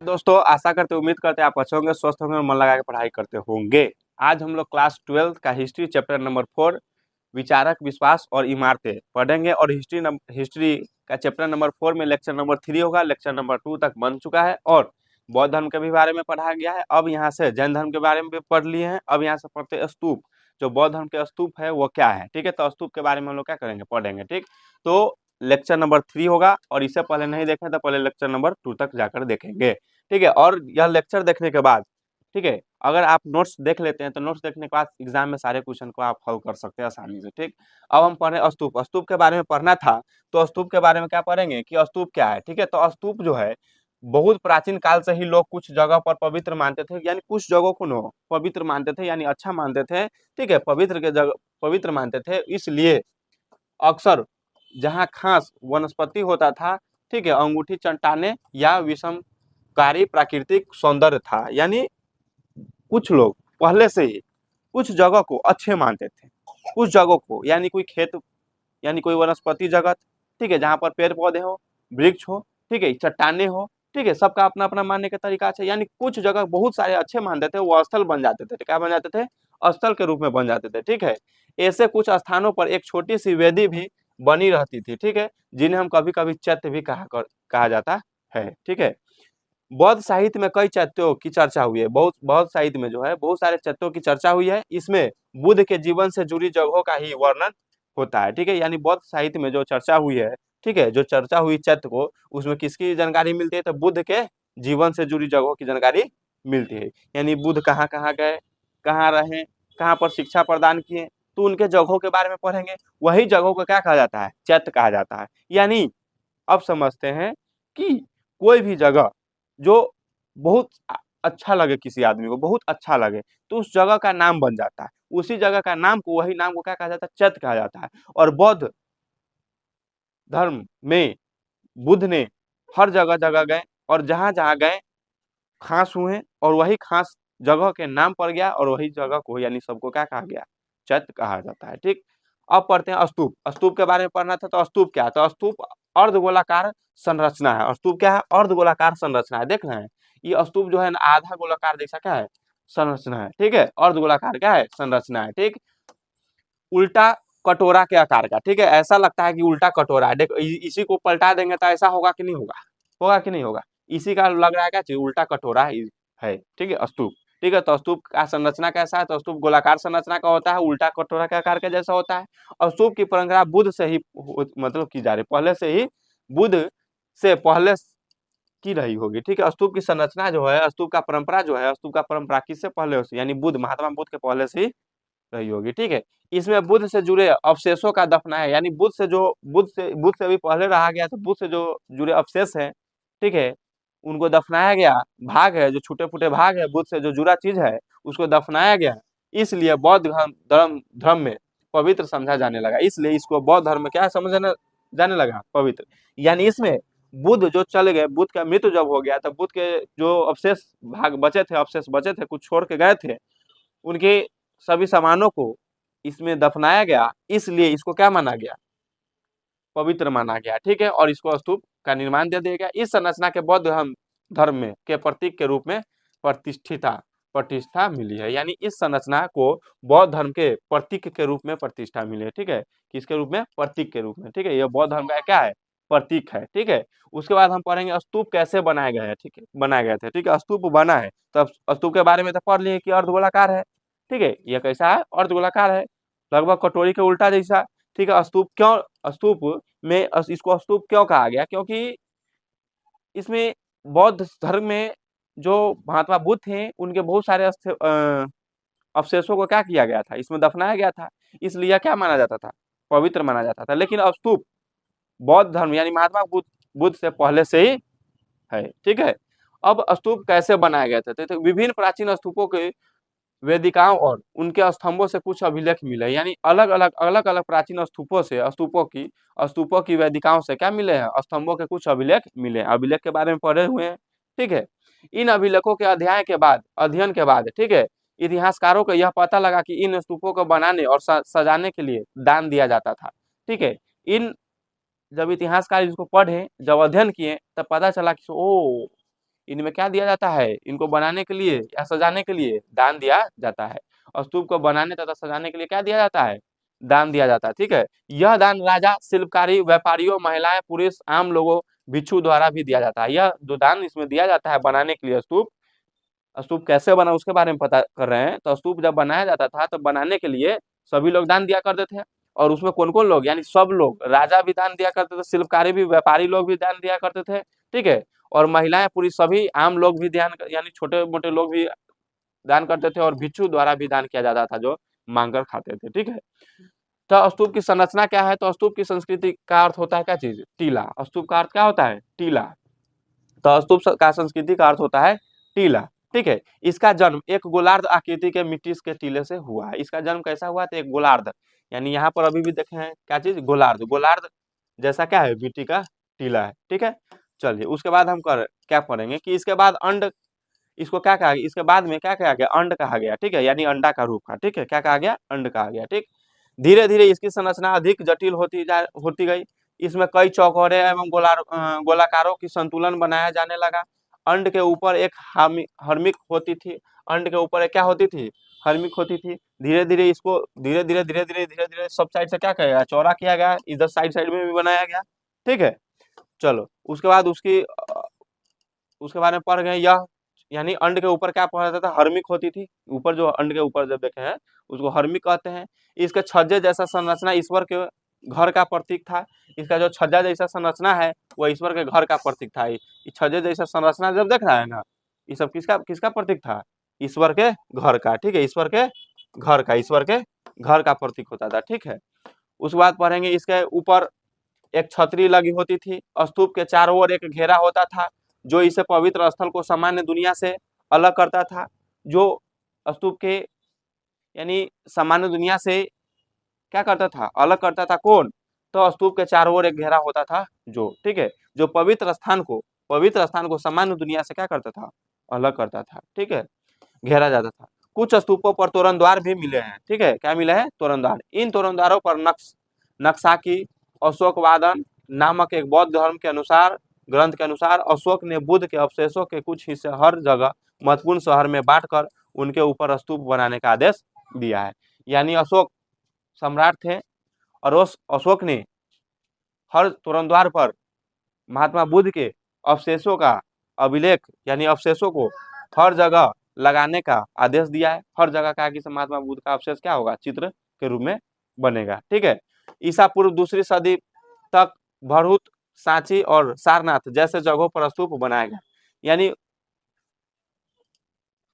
दोस्तों आशा करते उम्मीद करते आप अच्छे होंगे, स्वस्थ होंगे और मन लगा के पढ़ाई करते होंगे। आज हम लोग क्लास 12 का हिस्ट्री चैप्टर नंबर 4 विचारक विश्वास और इमारतें पढ़ेंगे। और हिस्ट्री का चैप्टर नंबर 4 में लेक्चर नंबर 3 होगा, लेक्चर नंबर 2 तक बन चुका है और बौद्ध धर्म के भी बारे में पढ़ा गया है। अब यहाँ से जैन धर्म के बारे में भी पढ़ लिए हैं। अब यहाँ से पढ़ते हैं स्तूप, जो बौद्ध धर्म के स्तूप है वो क्या है। ठीक है, तो स्तूप के बारे में हम लोग क्या करेंगे, पढ़ेंगे। ठीक, तो लेक्चर नंबर 3 होगा और इससे पहले नहीं देखें तो पहले लेक्चर नंबर 2 तक जाकर देखेंगे। ठीक है, और यह लेक्चर देखने के बाद, ठीक है, अगर आप नोट्स देख लेते हैं तो नोट्स देखने के बाद एग्जाम में सारे क्वेश्चन को आप हल कर सकते हैं आसानी से। ठीक, अब हम पढ़े स्तूप। स्तूप के बारे में पढ़ना था तो स्तूप के बारे में क्या पढ़ेंगे कि स्तूप क्या है। ठीक है, तो स्तूप जो है बहुत प्राचीन काल से ही लोग कुछ जगह पर पवित्र मानते थे, यानी कुछ जगहों को नो पवित्र मानते थे, यानी अच्छा मानते थे। ठीक है, पवित्र के जगह पवित्र मानते थे, इसलिए अक्सर जहाँ खास वनस्पति होता था, ठीक है, अंगूठी चट्टाने या विषमकारी प्राकृतिक सौंदर्य था, यानी कुछ लोग पहले से ही कुछ जगह को अच्छे मानते थे। कुछ जगह को यानी कोई खेत, यानी कोई वनस्पति जगत, ठीक है, जहाँ पर पेड़ पौधे हो, वृक्ष हो, ठीक है, चट्टाने हो, ठीक है, सबका अपना अपना मानने का तरीका है। यानी कुछ जगह बहुत सारे अच्छे मानते थे, वो स्थल बन जाते थे। क्या बन जाते थे? स्थल के रूप में बन जाते थे। ठीक है, ऐसे कुछ स्थानों पर एक छोटी सी वेदी भी बनी रहती थी। ठीक है, जिन्हें हम कभी कभी चैत्य भी कहा जाता है। ठीक है, बौद्ध साहित्य में कई चैत्यों की चर्चा हुई है। बहुत बौद्ध साहित्य में जो है बहुत सारे चैत्यों की चर्चा हुई है। इसमें बुद्ध के जीवन से जुड़ी जगहों का ही वर्णन होता है। ठीक है, यानी बौद्ध साहित्य में जो चर्चा हुई है, ठीक है, जो चर्चा हुई चैत्य को, उसमें किसकी जानकारी मिलती है? तो बुद्ध के जीवन से जुड़ी जगहों की जानकारी मिलती है। यानी बुद्ध कहाँ कहाँ गए, कहाँ रहे, कहाँ पर शिक्षा प्रदान किए, तो उनके जगहों के बारे में पढ़ेंगे। वही जगहों को क्या कहा जाता है? चैत्य कहा जाता है। यानी अब समझते हैं कि कोई भी जगह जो बहुत अच्छा लगे, किसी आदमी को बहुत अच्छा लगे, तो उस जगह का नाम बन जाता है। उसी जगह का नाम को, वही नाम को क्या कहा जाता है? चैत्य कहा जाता है। और बौद्ध धर्म में बुद्ध ने हर जगह जगह गए और जहां जहां गए खास हुए और वही खास जगह के नाम पड़ गया और वही जगह को यानी सबको क्या कहा गया? चैत्य कहा जाता है। ठीक, अब पढ़ते हैं स्तूप। स्तूप के बारे में पढ़ना था तो स्तूप क्या है? तो स्तूप अर्धगोलाकार संरचना है। स्तूप क्या है? अर्धगोलाकार संरचना है। देख रहे हैं, ये स्तूप जो है ना आधा गोलाकार जैसा क्या है? संरचना है। ठीक है, अर्धगोलाकार क्या है? संरचना है। ठीक, उल्टा कटोरा के आकार का। ठीक है, ऐसा लगता है कि उल्टा कटोरा है। देखो इसी को पलटा देंगे तो ऐसा होगा कि नहीं होगा? होगा कि नहीं होगा? इसी का लग रहा है क्या? उल्टा कटोरा है। ठीक है, स्तूप। ठीक है, तो स्तूप का संरचना कैसा है? तो स्तूप गोलाकार संरचना का होता है, उल्टा कटोरा के आकार के जैसा होता है। और स्तूप की परंपरा बुद्ध से ही मतलब की जा रही, पहले से ही बुद्ध से पहले की रही होगी। ठीक है, स्तूप की संरचना जो है, स्तूप का परंपरा जो है, स्तूप का परंपरा किससे पहले से, यानी बुद्ध, महात्मा बुद्ध के पहले से ही रही होगी। ठीक है, इसमें बुद्ध से जुड़े अवशेषों का दफना है, यानी बुद्ध से भी पहले रहा गया, तो बुद्ध से जो जुड़े अवशेष है, ठीक है, उनको दफनाया गया। भाग है, जो छूटे फूटे भाग है, बुद्ध से जो जुड़ा चीज है उसको दफनाया गया। इसलिए बौद्ध धर्म धर्म में पवित्र समझा जाने लगा। इसलिए इसको बौद्ध धर्म में क्या समझा जाने लगा? पवित्र। यानी इसमें बुद्ध जो चले गए, बुद्ध का मृत्यु जब हो गया, तब बुद्ध के जो अवशेष भाग बचे थे, अवशेष बचे थे, कुछ छोड़ के गए थे, उनके सभी सामानों को इसमें दफनाया गया। इसलिए इसको क्या माना गया? पवित्र माना गया। ठीक है, और इसको स्तूप का निर्माण दे दिया गया। इस संरचना के बौद्ध धर्म में के प्रतीक के रूप में प्रतिष्ठा मिली है। यानी इस संरचना को बौद्ध धर्म के प्रतीक के रूप में प्रतिष्ठा मिली है। ठीक है, किसके रूप में? प्रतीक के रूप में। ठीक है, यह बौद्ध धर्म का क्या है? प्रतीक है। ठीक है, उसके बाद हम पढ़ेंगे स्तूप कैसे बनाए गए हैं। ठीक है, बनाए गए थे। ठीक है, स्तूप बना है, तब स्तूप के बारे में तो पढ़ लिए कि अर्धगोलाकार है। ठीक है, यह कैसा है? अर्धगोलाकार है, लगभग कटोरी के उल्टा जैसा। ठीक है, स्तूप में इसको स्तूप क्यों कहा गया? क्योंकि इसमें बौद्ध धर्म में जो महात्मा बुद्ध थे, उनके बहुत सारे अवशेषों को क्या किया गया था? इसमें दफनाया गया था। इसलिए क्या माना जाता था? पवित्र माना जाता था। लेकिन अब स्तूप बौद्ध धर्म यानी महात्मा बुद्ध से पहले से ही है। ठीक है, अब स्तूप कैसे बनाए गए थे? तो विभिन्न प्राचीन स्तूपों के वेदिकाओं और उनके स्तंभों से कुछ अभिलेख मिले। यानी अलग अलग प्राचीन स्तूपों की वेदिकाओं से क्या मिले हैं? स्तंभों के कुछ अभिलेख मिले। अभिलेख के बारे में पढ़े हुए हैं। ठीक है, इन अभिलेखों के अध्ययन के बाद, ठीक है, इतिहासकारों को यह पता लगा कि इन स्तूपों को बनाने और सजाने के लिए दान दिया जाता था। ठीक है, इन जब इतिहासकार इसको पढ़े, जब अध्ययन किए, तब पता चला कि ओ इनमें क्या दिया जाता है, इनको बनाने के लिए या सजाने के लिए दान दिया जाता है। स्तूप को बनाने तथा सजाने के लिए क्या दिया जाता है, दान दिया जाता है। ठीक है, यह दान राजा, शिल्पकारी, व्यापारियों, महिलाएं, पुरुष, आम लोगों, भिक्षु द्वारा भी दिया जाता है। यह जो दान इसमें दिया जाता है बनाने के लिए स्तूप, स्तूप कैसे बना उसके बारे में पता कर रहे हैं। तो स्तूप जब बनाया जाता था तो बनाने के लिए सभी लोग दान दिया करते थे। और उसमें कौन कौन लोग, यानी सब लोग, राजा भी दान दिया करते थे, शिल्पकारी भी, व्यापारी लोग भी दान दिया करते थे। ठीक है, और महिलाएं, पुरुष, सभी आम लोग भी दान, यानी छोटे मोटे लोग भी दान करते थे, और भिक्षु द्वारा भी दान किया जाता था जो मांग कर खाते थे। ठीक है, तो स्तूप की संरचना क्या है, तो स्तूप की संस्कृति का अर्थ होता है क्या चीज, टीला। स्तूप का अर्थ क्या होता है, टीला। तो स्तूप का संस्कृति का अर्थ होता है टीला। ठीक है, इसका जन्म एक गोलार्ध आकृति के मिट्टी के टीले से हुआ है। इसका जन्म कैसा हुआ, तो एक गोलार्ध, यानी यहाँ पर अभी भी देखे हैं क्या चीज, गोलार्ध, गोलार्ध जैसा क्या है, मिट्टी का टीला है। ठीक है, चलिए उसके बाद हम क्या पढ़ेंगे कि इसके बाद अंड, इसको क्या कहा गया, इसके बाद में क्या कहा गया, अंड कहा गया। ठीक है, यानी अंडा का रूप का। ठीक है, क्या कहा गया, अंड कहा गया। ठीक, धीरे धीरे इसकी संरचना अधिक जटिल होती गई। इसमें कई चौकोरे एवं गोलाकारों की संतुलन बनाया जाने लगा। अंड के ऊपर एक हर्मिक होती थी, अंड के ऊपर एक क्या होती थी, हर्मिक होती थी। धीरे धीरे इसको धीरे धीरे सब साइड से क्या किया गया, चौड़ा किया गया, इधर साइड साइड में भी बनाया गया। ठीक है, चलो उसके बाद उसके बारे में पढ़ गए। यह यानी अंड के ऊपर क्या पढ़ा जाता था, हर्मिक होती थी। ऊपर जो अंड के ऊपर जब देखे हैं उसको हर्मिक कहते हैं। इसके छज्जे जैसा संरचना ईश्वर के घर का प्रतीक था। इसका जो छज्जा जैसा संरचना है वो ईश्वर के घर का प्रतीक था। ये छज्जे जैसा संरचना जब देख रहा है ना, ये सब किसका किसका प्रतीक था, ईश्वर के घर का। ठीक है, ईश्वर के घर का, ईश्वर के घर का प्रतीक होता था। ठीक है, उसके बाद पढ़ेंगे इसके ऊपर एक छतरी लगी होती थी। स्तूप के चारों ओर एक घेरा होता था जो इसे पवित्र स्थल को सामान्य दुनिया से अलग करता था। जो स्तूप के यानी सामान्य दुनिया से क्या करता था, अलग करता था, कौन, तो स्तूप के चारों ओर एक घेरा होता था जो, ठीक है, जो पवित्र स्थान को सामान्य दुनिया से क्या करता था, अलग करता था। ठीक है, घेरा जाता था। कुछ स्तूपों पर तोरण द्वार भी मिले हैं। ठीक है, क्या मिले हैं, तोरण द्वार। इन तोरण द्वारों पर नक्शा की अशोक वादन नामक एक बौद्ध धर्म के अनुसार, ग्रंथ के अनुसार, अशोक ने बुद्ध के अवशेषों के कुछ हिस्से हर जगह महत्वपूर्ण शहर में बांटकर उनके ऊपर स्तूप बनाने का आदेश दिया है। यानी अशोक सम्राट थे और उस अशोक ने हर तोरण द्वार पर महात्मा बुद्ध के अवशेषों का अभिलेख, यानी अवशेषों को हर जगह लगाने का आदेश दिया है। हर जगह कहा कि महात्मा बुद्ध का अवशेष क्या होगा, चित्र के रूप में बनेगा। ठीक है, ईसा पूर्व 2री सदी तक भरूच, सांची और सारनाथ जैसे जगहों पर स्तूप बनाया गया। यानी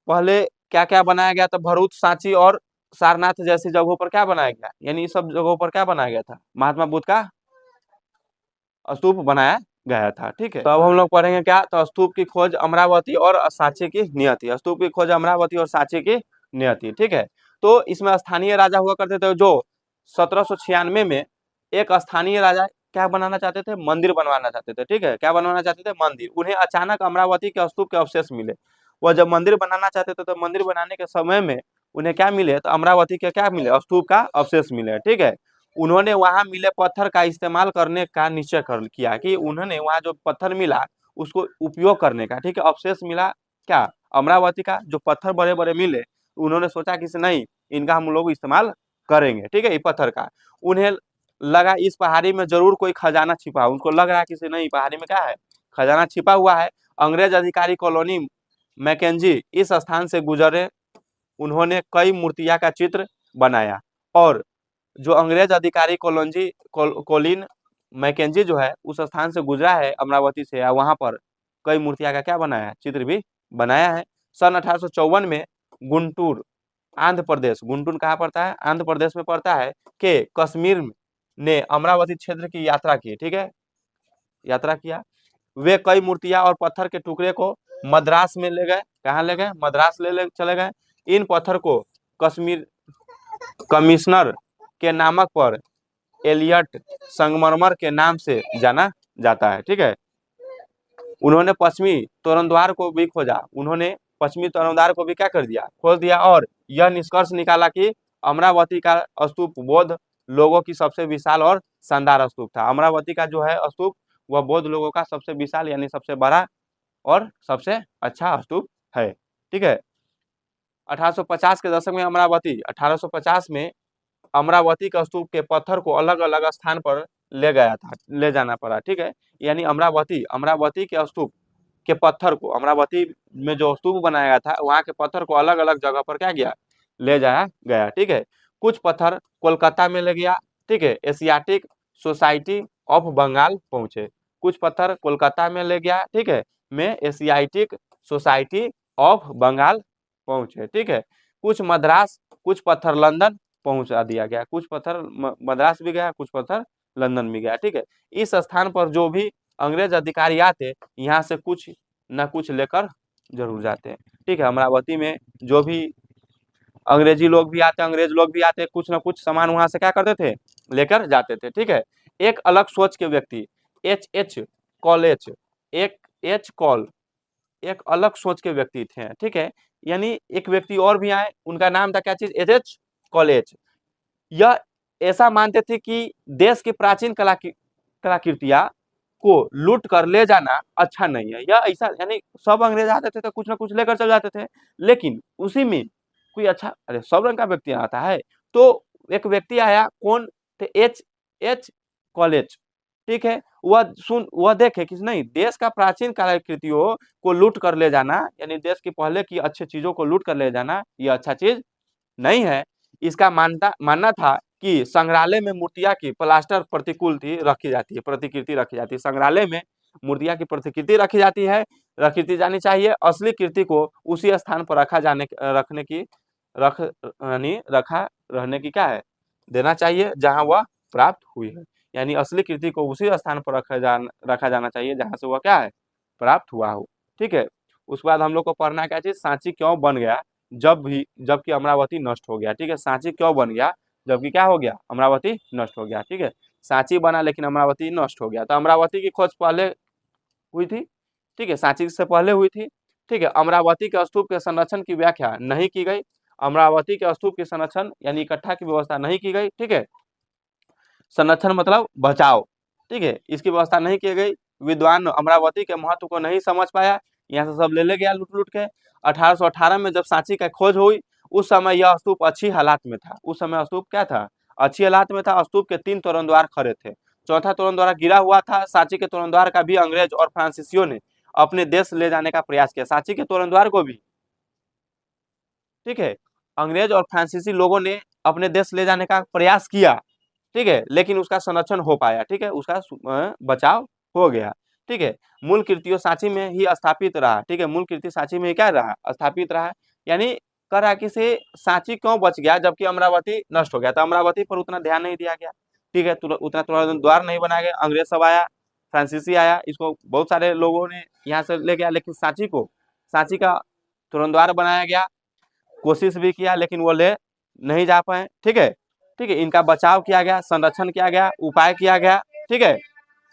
पहले क्या क्या बनाया गया था, भरूच, सांची और सारनाथ जैसी जगहों पर क्या बनाया गया, यानी इस सब जगहों पर क्या बनाया गया था, महात्मा बुद्ध का स्तूप बनाया गया था। ठीक है, तो अब हम लोग पढ़ेंगे क्या, तो स्तूप की खोज अमरावती और सांची की नियति। स्तूप की खोज अमरावती और सांची की नियति। ठीक है, तो इसमें स्थानीय राजा हुआ करते थे जो 1796 में एक स्थानीय राजा क्या बनाना चाहते थे, मंदिर बनवाना चाहते थे। ठीक है, क्या बनवाना चाहते थे, मंदिर। उन्हें अचानक अमरावती के स्तूप के अवशेष मिले। वह जब मंदिर बनाना चाहते थे तो मंदिर बनाने के समय में उन्हें क्या मिले, तो अमरावती के क्या मिले, स्तूप का अवशेष मिले। ठीक है, उन्होंने वहां मिले पत्थर का इस्तेमाल करने का निश्चय किया कि उन्होंने वहां जो पत्थर मिला उसको उपयोग करने का। ठीक है, अवशेष मिला क्या, अमरावती का जो पत्थर बड़े बड़े मिले, उन्होंने सोचा कि नहीं, इनका हम लोग इस्तेमाल करेंगे। ठीक है, ये पत्थर का उन्हें लगा इस पहाड़ी में जरूर कोई खजाना छिपा, उनको लग रहा है कि नहीं, पहाड़ी में क्या है, खजाना छिपा हुआ है। अंग्रेज अधिकारी कॉलोनी मैकेंजी इस स्थान से गुजरे, उन्होंने कई मूर्तियां का चित्र बनाया। और जो अंग्रेज अधिकारी कोलिन मैकेंजी जो है उस स्थान से गुजरा है अमरावती से, या वहां पर कई मूर्तियां का क्या बनाया है, चित्र भी बनाया है। सन 1854 में गुंटूर, आंध्र प्रदेश, गुंटूर कहाँ पड़ता है, आंध्र प्रदेश में पड़ता है, के कश्मीर ने अमरावती क्षेत्र की यात्रा की। ठीक है, यात्रा किया। वे कई मूर्तियां और पत्थर के टुकड़े को मद्रास में ले गए। कहाँ ले गए, मद्रास चले गए। इन पत्थर को कश्मीर कमिश्नर के नामक पर एलियट संगमरमर के नाम से जाना जाता है। ठीक है, उन्होंने पश्चिमी तोरणद्वार को भी खोजा, उन्होंने पश्चिमी तोरणद्वार को भी क्या कर दिया, खोज दिया, और यह निष्कर्ष निकाला कि अमरावती का स्तूप बौद्ध लोगों की सबसे विशाल और शानदार स्तूप था। अमरावती का जो है स्तूप वह बौद्ध लोगों का सबसे विशाल यानी सबसे बड़ा और सबसे अच्छा स्तूप है। ठीक है, 1850 के दशक में अमरावती 1850 में अमरावती के स्तूप के पत्थर को अलग अलग स्थान पर ले जाना पड़ा। ठीक है, यानी अमरावती अमरावती के स्तूप के पत्थर को, अमरावती में जो स्तूप बनाया गया था वहां के पत्थर को अलग अलग जगह पर क्या गया, ले जाया गया। ठीक है, कुछ पत्थर कोलकाता में ले गया। ठीक है, एशियाटिक सोसाइटी ऑफ बंगाल पहुंचे। कुछ पत्थर कोलकाता में ले गया। ठीक है, में एशियाटिक सोसाइटी ऑफ बंगाल पहुंचे। ठीक है, कुछ मद्रास, कुछ पत्थर लंदन पहुंचा दिया गया। कुछ पत्थर मद्रास भी गया, कुछ पत्थर लंदन भी गया। ठीक है, इस स्थान पर जो भी अंग्रेज अधिकारी आते यहाँ से कुछ न कुछ लेकर जरूर जाते हैं। ठीक है, अमरावती में जो भी अंग्रेजी लोग भी आते, अंग्रेज लोग भी आते, कुछ ना कुछ सामान वहां से क्या करते थे, लेकर जाते थे। ठीक है, एक अलग सोच के व्यक्ति एच कॉलेज, एक एच कॉल एक अलग सोच के व्यक्ति थे। ठीक है, यानी एक व्यक्ति और भी आए, उनका नाम था क्या चीज, एच कॉलेज। यह ऐसा मानते थे कि देश की प्राचीन कलाकृतियां को लूट कर ले जाना अच्छा नहीं है। यह ऐसा, यानी सब अंग्रेज आते थे तो कुछ ना कुछ लेकर चल जाते थे, लेकिन उसी में कोई अच्छा, अरे सब रंग का व्यक्ति आता है, तो एक व्यक्ति आया, कौन थे, एच एच कॉलेज। ठीक है, वह देखे कि नहीं, देश का प्राचीन कलाकृतियों को लूट कर ले जाना, यानी देश की पहले की अच्छी चीजों को लूट कर ले जाना, यह अच्छा चीज नहीं है। इसका मानना था कि संग्रहालय में मूर्तियां की प्लास्टर प्रतिकृति रखी जाती है। संग्रहालय में मूर्तियां की प्रतिकृति रखी जाती है, रखी जानी चाहिए। असली कृति को उसी स्थान पर रखा रहने की क्या है, देना चाहिए जहां वह प्राप्त हुई है। यानी असली कृति को उसी स्थान पर रखा जाना चाहिए जहां से वह क्या है, प्राप्त हुआ हो। ठीक है, उसके बाद हम लोग को पढ़ना क्या चीज, सांची क्यों बन गया जबकि अमरावती नष्ट हो गया। ठीक है, सांची क्यों बन गया जबकि क्या हो गया, अमरावती नष्ट हो गया। ठीक है, सांची बना लेकिन अमरावती नष्ट हो गया। तो अमरावती की खोज पहले हुई थी। ठीक है, सांची से पहले हुई थी। ठीक है, अमरावती के स्तूप के संरक्षण की व्याख्या नहीं की गई। अमरावती के स्तूप के संरक्षण यानी इकट्ठा की व्यवस्था नहीं की गई। ठीक है, संरक्षण मतलब बचाव। ठीक है, इसकी व्यवस्था नहीं की गई। विद्वान अमरावती के महत्व को नहीं समझ पाया, यहाँ से सब ले गया लूट लूट के। 1818 में जब सांची का खोज हुई, उस समय यह स्तूप अच्छी हालात में था। उस समय स्तूप क्या था, अच्छी हालात में था। स्तूप के 3 तोरणद्वार खड़े थे, चौथा तोरणद्वार गिरा हुआ था। सांची के तोरणद्वार का भी अंग्रेज और फ्रांसीसियों ने अपने देश ले जाने का प्रयास किया, सांची के तोरणद्वार को भी। ठीक है, अंग्रेज और फ्रांसीसी लोगों ने अपने देश ले जाने का प्रयास किया। ठीक है, लेकिन उसका संरक्षण हो पाया। ठीक है, उसका बचाव हो गया। ठीक है, मूल कृतियों सांची में ही स्थापित रहा। ठीक है, मूल कृति सांची में ही क्या रहा, स्थापित रहा। यानी कह रहा कि से सांची क्यों बच गया जबकि अमरावती नष्ट हो गया, तो अमरावती पर उतना ध्यान नहीं दिया गया। ठीक है, उतना द्वार नहीं बनाया गया। अंग्रेज सब आया, फ्रांसीसी आया, इसको बहुत सारे लोगों ने यहाँ से ले गया, लेकिन सांची का तुरंतद्वार बनाया गया। कोशिश भी किया लेकिन वो ले नहीं जा पाए। ठीक है, इनका बचाव किया गया, संरक्षण किया गया, उपाय किया गया। ठीक है,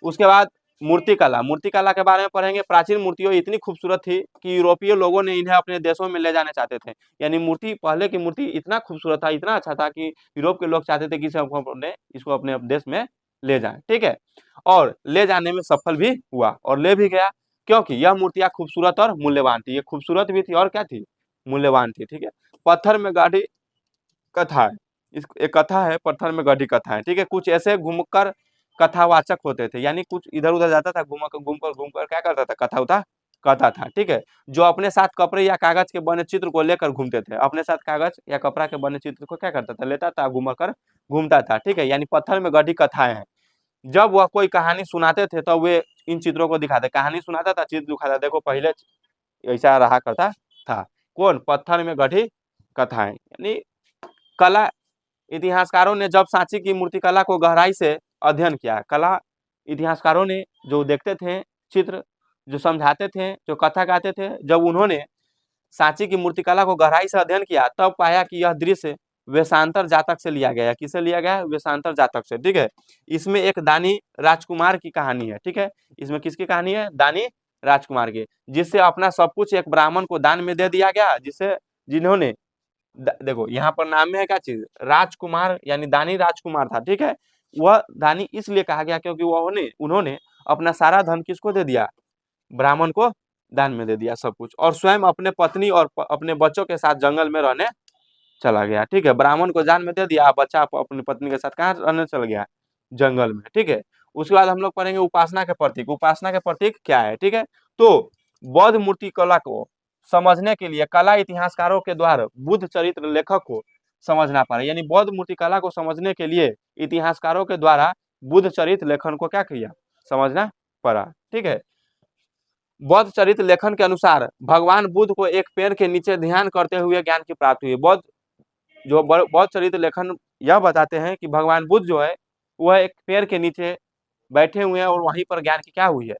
उसके बाद मूर्तिकला के बारे में पढ़ेंगे। प्राचीन मूर्तियों इतनी खूबसूरत थी कि यूरोपीय लोगों ने इन्हें अपने देशों में ले जाना चाहते थे। यानी मूर्ति, पहले की मूर्ति इतना खूबसूरत था, इतना अच्छा था कि यूरोप के लोग चाहते थे कि इसको अपने देश में ले जाएं। ठीक है, और ले जाने में सफल भी हुआ और ले भी गया, क्योंकि यह मूर्तियां खूबसूरत और मूल्यवान थी। ये खूबसूरत भी थी और क्या थी, मूल्यवान थी। ठीक है, पत्थर में गाड़ी कथा है, एक कथा है, पत्थर में गढ़ी कथा है। ठीक है, कुछ ऐसे घूमकर कथावाचक होते थे, यानी कुछ इधर उधर जाता था, घूमकर क्या करता था, कथा उथा कहता था। ठीक है, जो अपने साथ कपड़े या कागज के बने चित्र को लेकर घूमते थे, अपने साथ कागज या कपड़ा के बने चित्र को क्या करता था, लेता था, घूमता था। ठीक है, यानी पत्थर में गढ़ी कथाएं हैं। जब वह कोई कहानी सुनाते थे तो वे इन चित्रों को दिखाते, कहानी सुनाता था, चित्र दिखाता, देखो पहले ऐसा रहा करता था। कौन, पत्थर में गढ़ी कथाएं। यानी कला इतिहासकारों ने जब सांची की मूर्तिकला को गहराई से अध्ययन किया, कला इतिहासकारों ने जो देखते थे चित्र, जो समझाते थे, जो कथा गाते थे, जब उन्होंने सांची की मूर्तिकला को गहराई से अध्ययन किया तब पाया कि यह दृश्य वेशांतर जातक से लिया गया। किसे लिया गया, वेशांतर जातक से। ठीक है, इसमें एक दानी राजकुमार की कहानी है। ठीक है, इसमें किसकी कहानी है, दानी राजकुमार की, जिससे अपना सब कुछ एक ब्राह्मण को दान में दे दिया गया, जिन्होंने देखो यहाँ पर नाम में है क्या चीज, राजकुमार, यानी दानी राजकुमार था। ठीक है, वह दानी इसलिए कहा गया क्योंकि उन्होंने अपना सारा धन किसको दे दिया, ब्राह्मण को दान में दे दिया सब कुछ, और स्वयं अपने पत्नी और अपने बच्चों के साथ जंगल में रहने चला गया। ठीक है, ब्राह्मण को दान में दे दिया, बच्चा अपनी पत्नी के साथ कहाँ रहने चल गया, जंगल में। ठीक है, उसके बाद हम लोग पढ़ेंगे उपासना के प्रतीक। उपासना के प्रतीक क्या है? ठीक है, तो बौद्ध मूर्ति कला को समझने के लिए कला इतिहासकारों के द्वारा बुद्ध चरित्र लेखक को समझना पड़ा, यानी बौद्ध मूर्ति कला को समझने के लिए इतिहासकारों के द्वारा बुद्ध चरित्र लेखन को क्या किया, समझना पड़ा। ठीक है, बौद्ध चरित्र लेखन के अनुसार भगवान बुद्ध को एक पेड़ के नीचे ध्यान करते हुए ज्ञान की प्राप्ति हुई। बौद्ध चरित्र लेखन यह बताते हैं कि भगवान बुद्ध जो है वह एक पेड़ के नीचे बैठे हुए हैं और वहीं पर ज्ञान की क्या हुई है,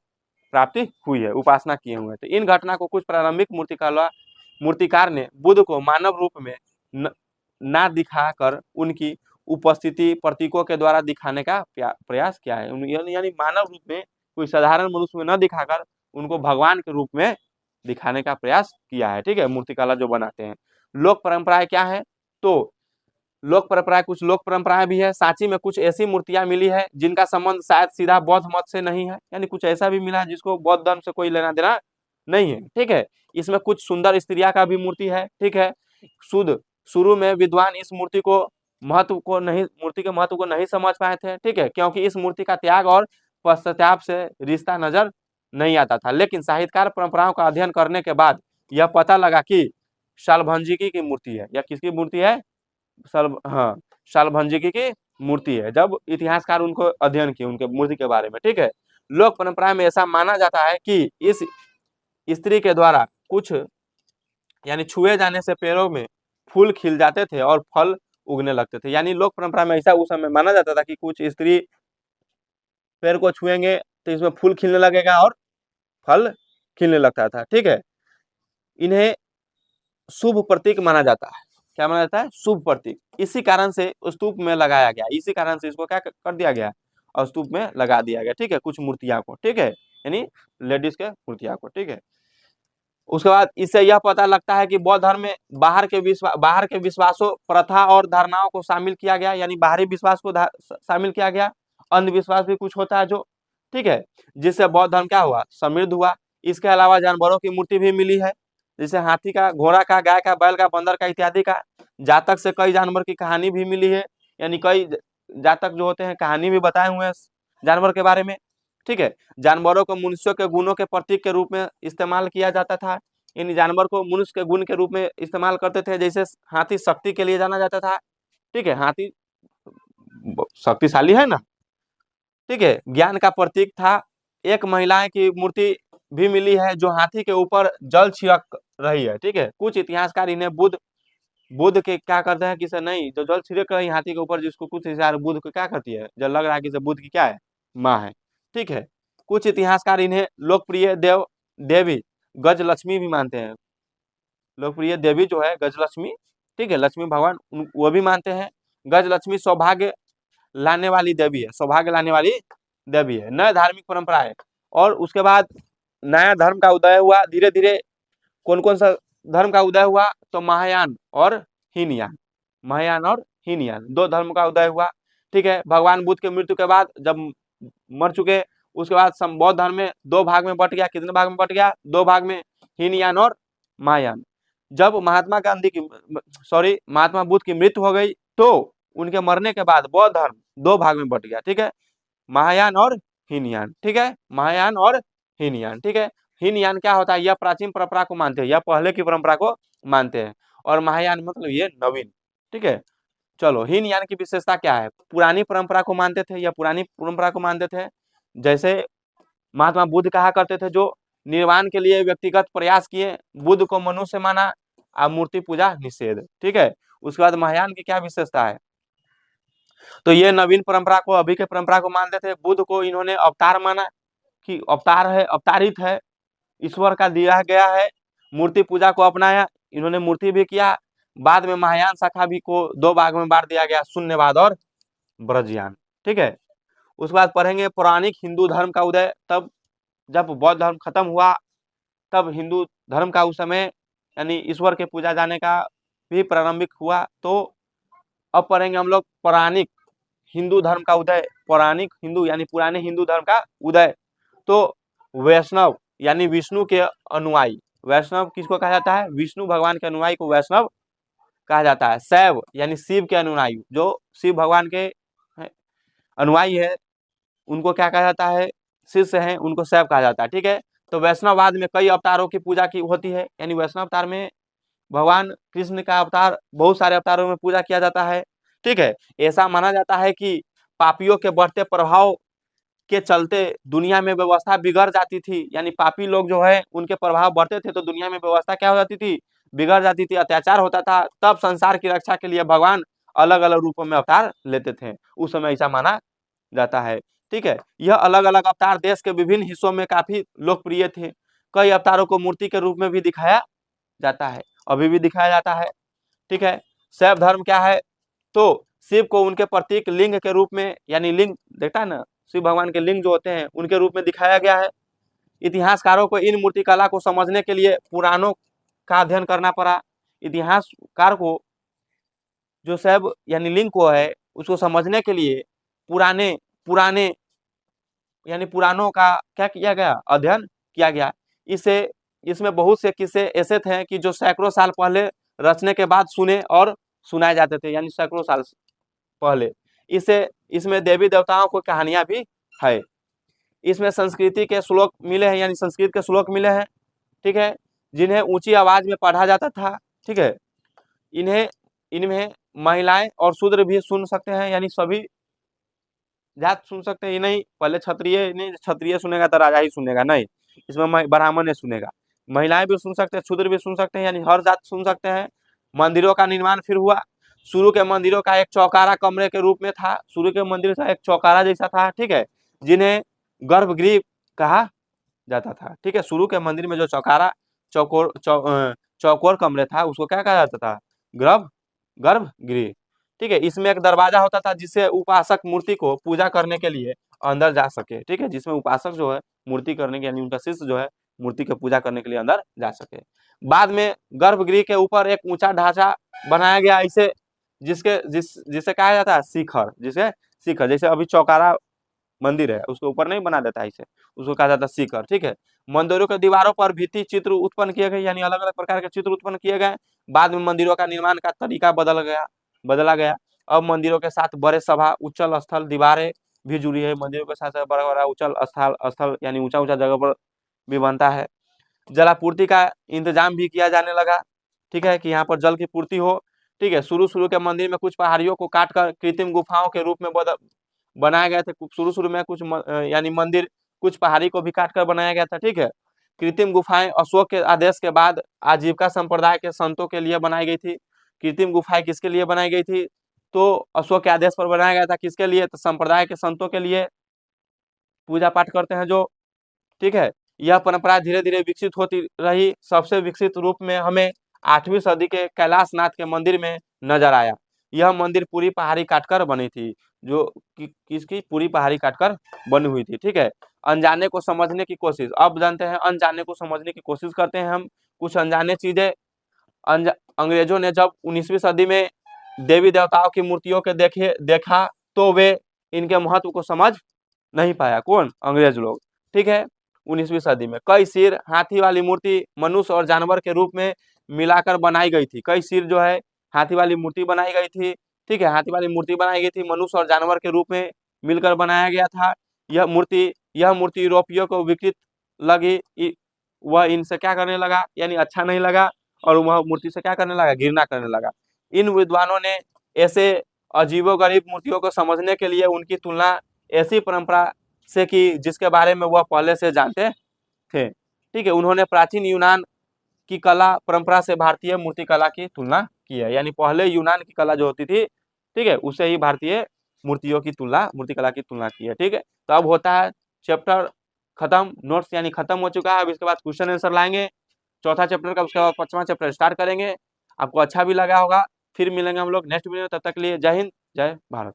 प्राप्ति हुई है, उपासना किए हुए हैं। तो इन घटना को कुछ प्रारंभिक मूर्तिकार ने बुद्ध को मानव रूप में ना दिखाकर उनकी उपस्थिति प्रतीकों के द्वारा दिखाने का प्रयास किया है। यानी मानव रूप में कोई साधारण मनुष्य में न दिखाकर उनको भगवान के रूप में दिखाने का प्रयास किया है। ठीक है, मूर्तिकला जो बनाते हैं। लोक परंपराएं क्या है? तो लोक परंपराएं, कुछ लोक परंपराएं भी है। सांची में कुछ ऐसी मूर्तियां मिली है जिनका संबंध शायद सीधा बौद्ध मत से नहीं है, यानी कुछ ऐसा भी मिला है जिसको बौद्ध धर्म से कोई लेना देना नहीं है। ठीक है, इसमें कुछ सुंदर स्त्रियां का भी मूर्ति है। ठीक है, शुरू में विद्वान इस मूर्ति के महत्व को नहीं समझ पाए थे। ठीक है, क्योंकि इस मूर्ति का त्याग और पश्चाताप से रिश्ता नजर नहीं आता था, लेकिन साहित्यकार परंपराओं का अध्ययन करने के बाद यह पता लगा कि शाल्वभंजिकी की मूर्ति है। यह किसकी मूर्ति है? शाल्वभंजिकी की मूर्ति है, जब इतिहासकार उनको अध्ययन किए उनके मूर्ति के बारे में। ठीक है, लोक परंपरा में ऐसा माना जाता है कि इस स्त्री के द्वारा कुछ यानी छुए जाने से पेड़ों में फूल खिल जाते थे और फल उगने लगते थे। यानी लोक परंपरा में ऐसा उस समय माना जाता था कि कुछ स्त्री पेड़ को छुएंगे तो इसमें फूल खिलने लगेगा और फल खिलने लगता था। ठीक है, इन्हें शुभ प्रतीक माना जाता है। क्या माना जाता है? शुभ प्रतीक। इसी कारण से स्तूप में लगाया गया, इसी कारण से इसको क्या कर दिया गया, और स्तूप में लगा दिया गया। ठीक है, कुछ मूर्तियां को। ठीक है, यानी लेडीज के मूर्तियां को। ठीक है, उसके बाद इससे यह पता लगता है कि बौद्ध धर्म में बाहर के विश्वासों, प्रथा और धारणाओं को शामिल किया गया, यानी बाहरी विश्वास को शामिल किया गया। अंधविश्वास भी कुछ होता है जो, ठीक है, जिससे बौद्ध धर्म क्या हुआ, समृद्ध हुआ। इसके अलावा जानवरों की मूर्ति भी मिली है, जैसे हाथी का, घोड़ा का, गाय का, बैल का, बंदर का इत्यादि का। जातक से कई जानवर की कहानी भी मिली है, यानी कई जातक जो होते हैं कहानी भी बताए हुए हैं जानवर के बारे में। ठीक है, जानवरों को मनुष्यों के गुणों के प्रतीक के रूप में इस्तेमाल किया जाता था, यानी जानवर को मनुष्य के गुण के रूप में इस्तेमाल करते थे। जैसे हाथी शक्ति के लिए जाना जाता था। ठीक है, हाथी शक्तिशाली है ना। ठीक है, ज्ञान का प्रतीक था। एक महिलाएं की मूर्ति भी मिली है जो हाथी के ऊपर जल छिड़क रही है। ठीक है, कुछ इतिहासकार इन्हें बुद्ध के क्या करते हैं कि से नहीं, जो जल छिड़क रही हाथी के ऊपर, जिसको कुछ इतिहास बुद्ध को क्या करती है, जो लग रहा है कि बुद्ध की क्या है, माँ है। ठीक है, कुछ इतिहासकार इन्हें लोकप्रिय देवी गजलक्ष्मी भी मानते हैं। लोकप्रिय देवी जो है गजलक्ष्मी, ठीक है, लक्ष्मी भगवान, वो भी मानते हैं। गजलक्ष्मी सौभाग्य लाने वाली देवी है, सौभाग्य लाने वाली देवी है। नए धार्मिक परंपराएं, और उसके बाद नया धर्म का उदय हुआ धीरे धीरे। कौन कौन सा धर्म का उदय हुआ? तो महायान और हीनयान, महायान और हीनयान, दो धर्म का उदय हुआ। ठीक है, भगवान बुद्ध के मृत्यु के बाद जब मर चुके, उसके बाद बौद्ध धर्म में दो भाग में बट गया। कितने भाग में बट गया? दो भाग में, हीनयान और महायान। जब महात्मा बुद्ध की मृत्यु हो गई तो उनके मरने के बाद बौद्ध धर्म दो भाग में बट गया। ठीक है, महायान और हीनयान। ठीक है, महायान और हीनयान। ठीक है, हीनयान क्या होता है? यह प्राचीन परंपरा को मानते हैं, यह पहले की परंपरा को मानते हैं, और महायान मतलब ये नवीन। ठीक है, चलो, हीनयान की विशेषता क्या है? पुरानी परंपरा को मानते थे, या पुरानी परंपरा को मानते थे। जैसे महात्मा बुद्ध कहा करते थे, जो निर्वाण के लिए व्यक्तिगत प्रयास किए, बुद्ध को मनुष्य माना, और मूर्ति पूजा निषेध। ठीक है, उसके बाद महायान की क्या विशेषता है? तो ये नवीन परंपरा को, अभी के परंपरा को मानते थे। बुद्ध को इन्होंने अवतार माना, कि अवतार है, अवतारित है, ईश्वर का दिया गया है। मूर्ति पूजा को अपनाया, इन्होंने मूर्ति भी किया। बाद में महायान शाखा भी को दो भाग में बांट दिया गया, शून्यवाद और ब्रजयान। ठीक है, उसके बाद पढ़ेंगे पौराणिक हिंदू धर्म का उदय। तब जब बौद्ध धर्म खत्म हुआ तब हिंदू धर्म का उस समय यानी ईश्वर के पूजा जाने का भी प्रारंभिक हुआ। तो अब पढ़ेंगे हम लोग पौराणिक हिंदू धर्म का उदय। पौराणिक हिंदू यानी पुराने हिंदू धर्म का उदय। तो वैष्णव यानी विष्णु के अनुयायी। वैष्णव किसको कहा जाता है? विष्णु भगवान के अनुयायी को वैष्णव कहा जाता है। शैव यानी शिव के अनुयायी, जो शिव भगवान के अनुयायी है उनको क्या कहा जाता है? शिष्य हैं, उनको शैव कहा जाता है। ठीक है, तो वैष्णववाद में कई अवतारों की पूजा की होती है, यानी वैष्णव अवतार में भगवान कृष्ण का अवतार, बहुत सारे अवतारों में पूजा किया जाता है। ठीक है, ऐसा माना जाता है कि पापियों के बढ़ते प्रभाव के चलते दुनिया में व्यवस्था बिगड़ जाती थी, यानी पापी लोग जो है उनके प्रभाव बढ़ते थे तो दुनिया में व्यवस्था क्या हो जाती थी? बिगड़ जाती थी, अत्याचार होता था। तब संसार की रक्षा के लिए भगवान अलग अलग रूपों में अवतार लेते थे, उस समय ऐसा माना जाता है। ठीक है, यह अलग अलग अवतार देश के विभिन्न हिस्सों में काफी लोकप्रिय थे। कई अवतारों को मूर्ति के रूप में भी दिखाया जाता है, अभी भी दिखाया जाता है। ठीक है, शैव धर्म क्या है? तो शिव को उनके प्रतीक लिंग के रूप में, यानी लिंग देखता है ना, शिव भगवान के लिंग जो होते हैं उनके रूप में दिखाया गया है। इतिहासकारों को इन मूर्ति कला को समझने के लिए पुराणों का अध्ययन करना पड़ा। इतिहासकार को जो शैव यानी लिंग को है उसको समझने के लिए पुराने पुराने यानी पुराणों का क्या किया गया? अध्ययन किया गया। इसे इसमें बहुत से किस्से ऐसे थे कि जो सैकड़ों साल पहले रचने के बाद सुने और सुनाए जाते थे, यानी सैकड़ों साल पहले। इसे इसमें देवी देवताओं को कहानियां भी है। इसमें संस्कृति के श्लोक मिले हैं, यानी संस्कृत के श्लोक मिले हैं। ठीक है, जिन्हें ऊंची आवाज में पढ़ा जाता था। ठीक है, इन्हें इनमें महिलाएं और शूद्र भी सुन सकते हैं, यानी सभी जात सुन सकते हैं। ये नहीं पहले क्षत्रिय नहीं, क्षत्रिय सुनेगा तो राजा ही सुनेगा, नहीं, इसमें ब्राह्मण ने सुनेगा। महिलाएं भी सुन सकते हैं, शूद्र भी सुन सकते हैं, यानी हर जात सुन सकते हैं। मंदिरों का निर्माण फिर हुआ। शुरू के मंदिरों का एक चौकारा कमरे के रूप में था, शुरू के मंदिर का एक चौकारा जैसा था। ठीक है, जिन्हें गर्भगृह कहा जाता था। ठीक है, शुरू के मंदिर में जो चौकारा चौकोर कमरे था उसको क्या कहा जाता था? गर्भगृह। ठीक है, इसमें एक दरवाजा होता था जिससे उपासक मूर्ति को पूजा करने के लिए अंदर जा सके। ठीक है, जिसमें उपासक जो है मूर्ति करने के, यानी उनका शिष्य जो है मूर्ति की पूजा करने के लिए अंदर जा सके। बाद में गर्भगृह के ऊपर एक ऊंचा ढांचा बनाया गया, इसे जिसे कहा जाता है शिखर, जिसे शिखर, जैसे अभी चौकारा मंदिर है उसके ऊपर नहीं बना देता इसे, उसको कहा जाता है शिखर। ठीक है, मंदिरों के दीवारों पर भित्ति चित्र उत्पन्न किए गए, यानी अलग अलग प्रकार के चित्र उत्पन्न किए गए। बाद में मंदिरों का निर्माण का तरीका बदला गया। अब मंदिरों के साथ बड़े सभा उच्चल स्थल दीवारें भी जुड़ी है। मंदिरों के साथ बड़ा बड़ा उच्चल स्थल यानी ऊंचा ऊंचा जगह पर भी बनता है। जलापूर्ति का इंतजाम भी किया जाने लगा। ठीक है, कि यहाँ पर जल की पूर्ति हो। ठीक है, शुरू शुरू के मंदिर में कुछ पहाड़ियों को काटकर कृत्रिम गुफाओं के रूप में बनाए गए थे। शुरू शुरू में कुछ यानी मंदिर कुछ पहाड़ी को भी काटकर बनाया गया था। ठीक है, कृत्रिम गुफाएं अशोक के आदेश के बाद आजीविका संप्रदाय के संतों के लिए बनाई गई थी। कृत्रिम गुफाएं किसके लिए बनाई गई थी? तो अशोक के आदेश पर बनाया गया था। किसके लिए? तो संप्रदाय के संतों के लिए, पूजा पाठ करते हैं जो। ठीक है, यह परंपरा धीरे धीरे विकसित होती रही। सबसे विकसित रूप में हमें 8वीं सदी के कैलाशनाथ के मंदिर में नजर आया। यह मंदिर पूरी पहाड़ी काटकर बनी थी, जो किसकी? पूरी पहाड़ी काटकर बनी हुई थी। ठीक है, अनजाने को समझने की कोशिश, अब जानते हैं अनजाने को समझने की कोशिश करते हैं हम। कुछ अनजाने चीजें अंग्रेजों ने जब 19वीं सदी में देवी देवताओं की मूर्तियों के देखा तो वे इनके महत्व को समझ नहीं पाया। कौन? अंग्रेज लोग। ठीक है, 19वीं सदी में कई सिर हाथी वाली मूर्ति मनुष्य और जानवर के रूप में मिलाकर बनाई गई थी। कई सिर जो है हाथी वाली मूर्ति बनाई गई थी। ठीक है, हाथी वाली मूर्ति बनाई गई थी, मनुष्य और जानवर के रूप में मिलकर बनाया गया था। यह मूर्ति यूरोपियों को विकृत लगी। वह इनसे क्या करने लगा? यानी अच्छा नहीं लगा, और वह मूर्ति से क्या करने लगा? घृणा करने लगा। इन विद्वानों ने ऐसे अजीबोगरीब मूर्तियों को समझने के लिए उनकी तुलना ऐसी परंपरा से की जिसके बारे में वह पहले से जानते थे। ठीक है, उन्होंने प्राचीन यूनान की कला परंपरा से भारतीय मूर्ति कला की तुलना की है, यानी पहले यूनान की कला जो होती थी, ठीक है, उससे ही भारतीय मूर्ति कला की तुलना की है। ठीक है, तो अब होता है चैप्टर खत्म, नोट्स यानी खत्म हो चुका है। अब इसके बाद क्वेश्चन आंसर लाएंगे चौथा चैप्टर का, उसके बाद 5वां चैप्टर स्टार्ट करेंगे। आपको अच्छा भी लगा होगा। फिर मिलेंगे हम लोग नेक्स्ट वीडियो में, तब तक के लिए जय हिंद, जय भारत।